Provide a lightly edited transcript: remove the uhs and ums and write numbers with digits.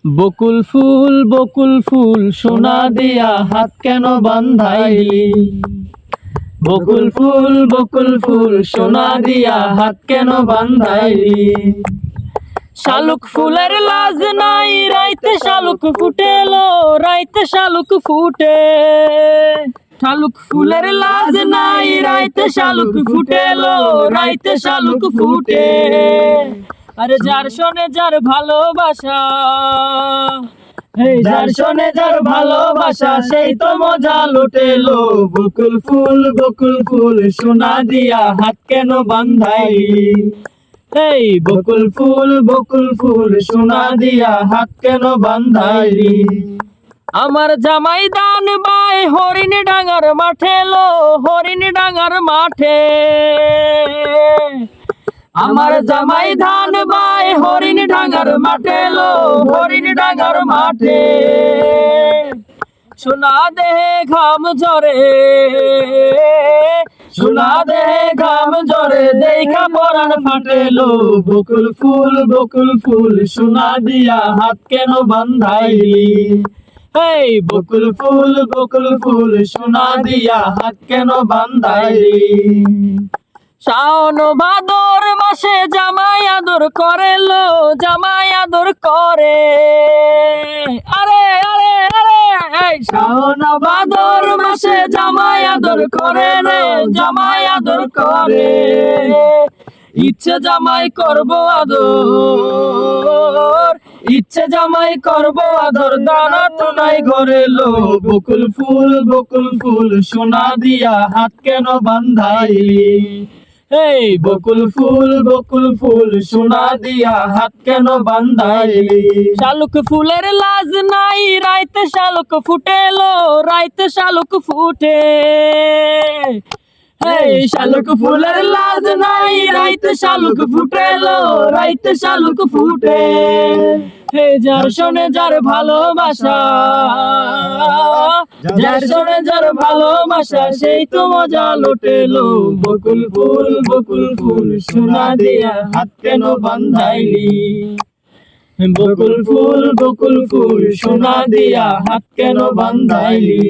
বকুল ফুল সোনা দিয়া হাত কেন বান্ধাইলি। বকুল ফুল সোনা দিয়া হাত কেন বান্ধাইলি। শালুক ফুলের লাজ নাই রাইতে শালুক ফুটেলো, রাইতে শালুক ফুটে। শালুক ফুলের লাজ নাই রাইতে শালুক ফুটেলো, রাইতে শালুক ফুটে। আরে যার শোনে যার ভালোবাসা, যার শোনে যার ভালোবাসা সেই তো মজা লুটেলো। বকুল ফুল সোনা দিয়া হাত কেন বান্ধাইলি। এই বকুল ফুল সোনা দিয়া হাত কেন বান্ধাইলি। আমার জামাই দান বাই হরিণ ডাঙ্গার মাঠে লো, হরিণ ডাঙ্গার মাঠে। আমার জামাই ধান বাই হরিণ ডাঙ্গার মাঠে লো, হরিণ ডাঙ্গার মাঠে। সোনা দেহে ঘাম ঝরে, সোনা দেহে ঘাম ঝরে দেখা পরাণ ফাটেলো। বকুল ফুল সোনা দিয়া হাত কেন বান্ধাইলি। এই বকুল ফুল সোনা দিয়া হাত কেন বান্ধাইলি। শাওন ভাদর মাসে জামাই আদর করে লো, জামাই আদর করে। আরে আরে আরে এই শাওন ভাদর মাসে জামাই আদর করে রে, জামাই আদর করে। ইচ্ছে জামাই করব আদর, ইচ্ছে জামাই করব আদর, দানা তো নাই ঘরে লো। বকুল ফুল সোনা দিয়া হাত কেন বান্ধাইলি। এই বকুল ফুল সোনা দিয়া হাত কেন বান্ধাইলি। শালুক ফুলের লাজ নাই রাইতে শালুক ফুটেলো, রাইতে শালুক ফুটে। এই শালুক ফুলের লাজ নাই রাইতে শালুক ফুটেলো, রাইতে শালুক ফুটে। হে যার শোনে যার ভালোবাসা, যার শোনে যার ভালোবাসা সেই তো মজা লুটেলো। বকুল ফুল সোনা দিয়া হাত কেন বান্ধাইলি। বকুল ফুল সোনা দিয়া হাত কেন বান্ধাইলি।